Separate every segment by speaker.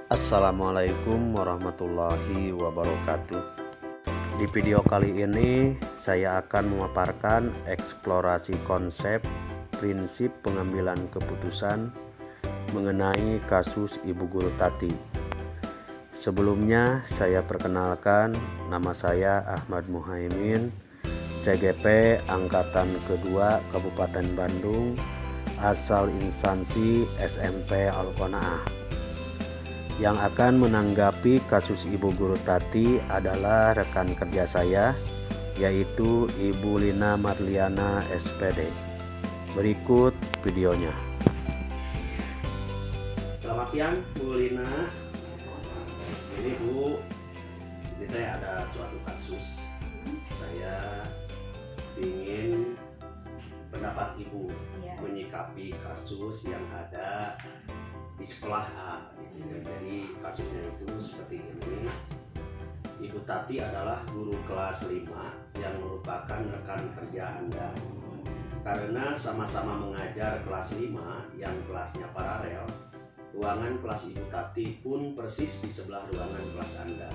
Speaker 1: Assalamualaikum warahmatullahi wabarakatuh. Di video kali ini saya akan memaparkan eksplorasi konsep prinsip pengambilan keputusan mengenai kasus Ibu Guru Tati. Sebelumnya saya perkenalkan, nama saya Ahmad Muhaimin, CGP Angkatan Kedua Kabupaten Bandung, asal instansi SMP Al-Qanaah. Yang akan menanggapi kasus Ibu Guru Tati adalah rekan kerja saya, yaitu Ibu Lina Marliana SPD. Berikut videonya. Selamat siang Bu Lina. Ini Bu, ini saya ada suatu kasus. Saya ingin pendapat Ibu menyikapi kasus yang ada di sekolah A gitu ya. Jadi kasusnya itu seperti ini. Ibu Tati adalah guru kelas 5 yang merupakan rekan kerja Anda. Karena sama-sama mengajar kelas 5 yang kelasnya paralel, ruangan kelas Ibu Tati pun persis di sebelah ruangan kelas Anda.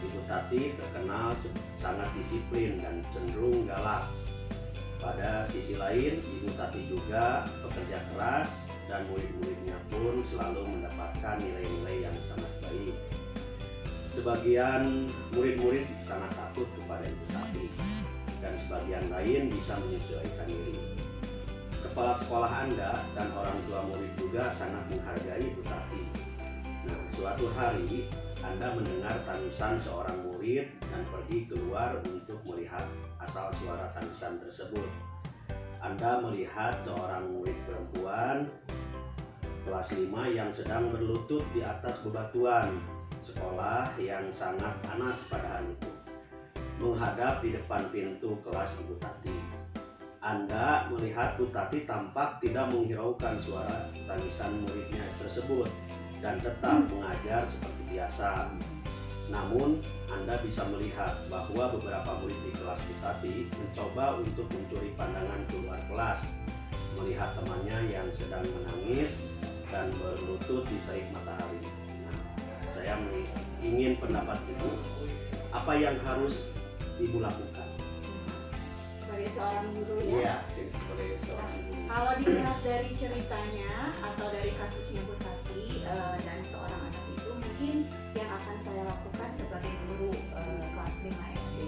Speaker 1: Ibu Tati terkenal sangat disiplin dan cenderung galak. Pada sisi lain, Ibu Tati juga bekerja keras dan murid-muridnya pun selalu mendapatkan nilai-nilai yang sangat baik. Sebagian murid-murid sangat takut kepada Ibu Tati dan sebagian lain bisa menyesuaikan diri. Kepala sekolah Anda dan orang tua murid juga sangat menghargai Ibu Tati. Nah, suatu hari Anda mendengar tangisan seorang murid dan pergi keluar untuk melihat asal suara tangisan tersebut. Anda melihat seorang murid perempuan kelas 5 yang sedang berlutut di atas bebatuan sekolah yang sangat panas pada hari itu, menghadap di depan pintu kelas Ibu Tati. Anda melihat Bu Tati tampak tidak menghiraukan suara tangisan muridnya tersebut dan tetap mengajar seperti biasa. Namun, Anda bisa melihat bahwa beberapa murid di kelas Bu Tati mencoba untuk mencuri pandangan keluar kelas, melihat temannya yang sedang menangis dan berlutut di terik matahari. Nah, saya ingin pendapat Ibu, apa yang harus Ibu lakukan?
Speaker 2: Sebagai seorang guru ya?
Speaker 1: Iya, sebagai seorang guru.
Speaker 2: Kalau dilihat dari ceritanya atau dari kasusnya Bu Tati dan seorang anak itu, mungkin yang akan saya lakukan sebagai guru kelas 5 SD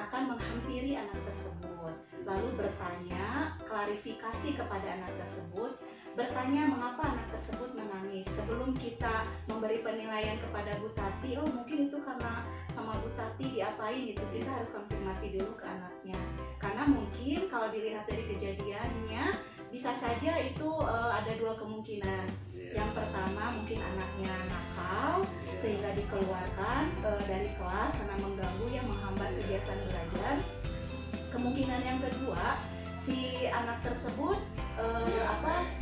Speaker 2: akan menghampiri anak tersebut, lalu bertanya, klarifikasi kepada anak tersebut, bertanya mengapa anak tersebut menangis. Sebelum kita memberi penilaian kepada Bu Tati, oh mungkin itu karena sama Bu Tati diapain gitu, kita harus konfirmasi dulu ke anaknya. Karena mungkin kalau dilihat dari kejadiannya, bisa saja itu ada dua kemungkinan. Yang pertama, mungkin anaknya nakal sehingga dikeluarkan dari kelas karena mengganggu yang menghambat kegiatan belajar. Kemungkinan yang kedua, si anak tersebut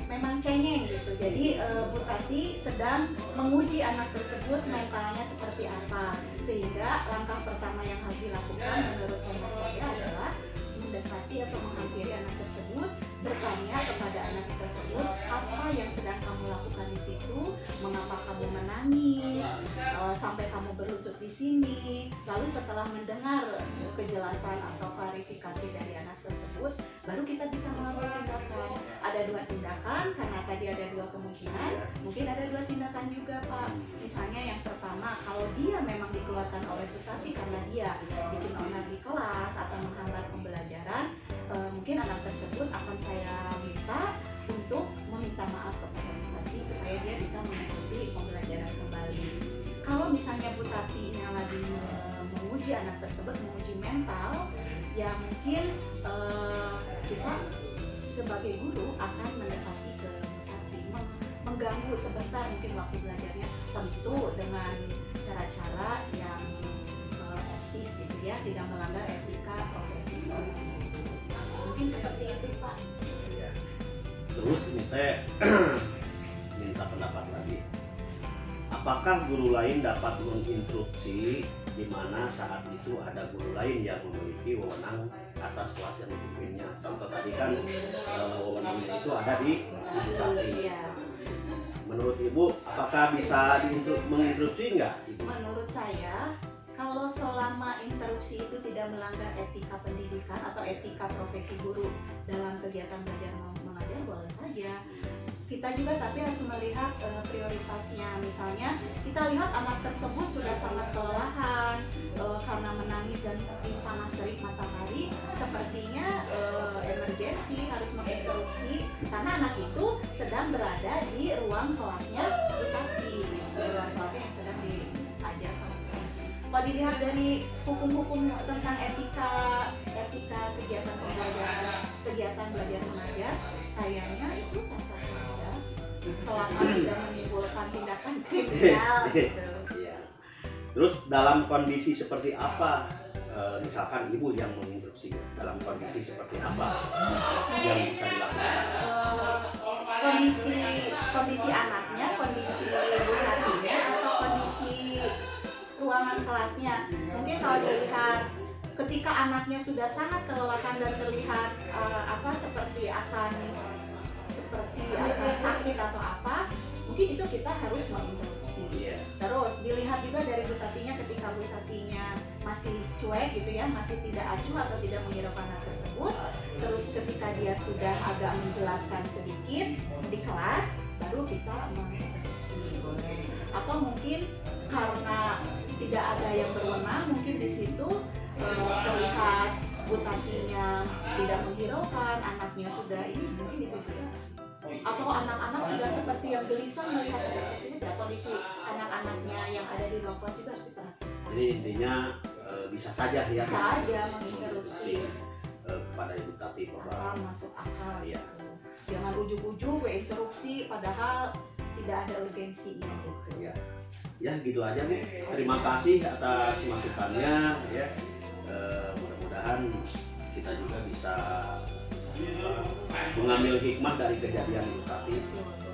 Speaker 2: memang cengeng gitu. Jadi Bu Tati sedang menguji anak tersebut mentalnya seperti apa. Sehingga langkah pertama yang harus dilakukan menurut hemat saya adalah mendekati atau menghampiri anak tersebut, bertanya kepada anak tersebut apa yang sedang kamu lakukan di situ, mengapa kamu menangis, sampai kamu berlutut di sini. Lalu setelah mendengar kejelasan atau klarifikasi dari anak tersebut, baru kita bisa mengambil tindakan. Ada dua tindakan karena tadi ada dua kemungkinan, mungkin ada dua tindakan juga Pak. Misalnya yang pertama, kalau dia memang dikeluarkan oleh Bu Tati karena dia bikin onar di kelas atau menghambat pembelajaran, mungkin anak tersebut akan saya minta untuk meminta maaf kepada Bu Tati supaya dia bisa mengikuti pembelajaran kembali. Kalau misalnya Bu Tati yang lagi menguji anak tersebut, menguji mental, ya mungkin kita sebagai guru akan mendekati ke Bu Tati, mengganggu sebentar mungkin waktu belajarnya, tentu dengan cara-cara yang etis gitu ya, tidak melanggar etika profesi seorang guru. Mungkin seperti itu Pak.
Speaker 1: Ya. Terus ini teh minta pendapat lagi. Apakah guru lain dapat menginstruksi di mana saat itu ada guru lain yang memiliki wewenang atas kelas yang dipimpinnya. Contoh tadi kan wewenangnya itu ada di Ibu Tati. Ibu, apakah bisa menginterupsi nggak, Ibu?
Speaker 2: Menurut saya, kalau selama interupsi itu tidak melanggar etika pendidikan atau etika profesi guru dalam kegiatan belajar mengajar, boleh saja. Kita juga tapi harus melihat prioritasnya. Misalnya kita lihat anak tersebut sudah sangat kelelahan karena menangis dan panas terik matahari, sepertinya emergensi harus menginterupsi karena anak itu sedang berada di ruang kelasnya Bu Tati, di ruang kelasnya yang sedang diajar sama Bu Tati. Kalau dilihat dari hukum-hukum tentang etika kegiatan pembelajaran, kegiatan belajar mengajar, kayaknya itu sah-sah saja selama tidak menimbulkan tindakan kriminal gitu.
Speaker 1: Iya. Terus dalam kondisi seperti apa, misalkan ibu yang menginterupsi, dalam kondisi seperti apa yang bisa dilakukan?
Speaker 2: Kondisi anaknya, kondisi Bu Tatinya, atau kondisi ruangan kelasnya. Mungkin kalau dilihat ketika anaknya sudah sangat kelelahan dan terlihat seperti akan sakit atau apa, mungkin itu kita harus menginterupsi.
Speaker 1: Yeah.
Speaker 2: Terus dilihat juga dari Bu Tatinya, ketika Bu Tatinya masih cuek gitu ya, masih tidak acuh atau tidak menghiraukan anak tersebut. Terus ketika dia sudah agak menjelaskan sedikit di kelas, baru kita menginterupsi, boleh. Atau mungkin karena tidak ada yang berwenang, mungkin di situ terlihat Bu Tatinya tidak menghiraukan, anaknya sudah ini, mungkin itu juga. Atau anak-anak sudah seperti yang gelisah melihat anak tersebut, ya kondisi anak-anaknya yang ada di ruang kelas juga harus diperhatikan.
Speaker 1: Jadi intinya bisa saja ya.
Speaker 2: Bisa aja menginterupsi
Speaker 1: kepada Ibu Tati
Speaker 2: asal masuk akal.
Speaker 1: Iya.
Speaker 2: Gitu. Jangan ujuk-ujuk interupsi padahal tidak ada urgensinya gitu.
Speaker 1: Ya, ya gitu aja Bu. Terima kasih atas masukannya ya. Mudah-mudahan kita juga bisa mengambil hikmah dari kejadian Bu Tati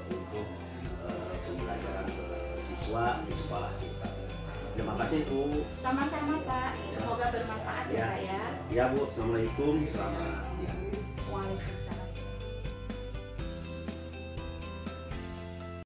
Speaker 1: untuk pembelajaran ke siswa di sekolah kita. Terima kasih Bu.
Speaker 2: Sama-sama Pak. Semoga bermanfaat ya Pak ya.
Speaker 1: Ya Bu. Assalamualaikum. Selamat siang.
Speaker 2: Waalaikumsalam.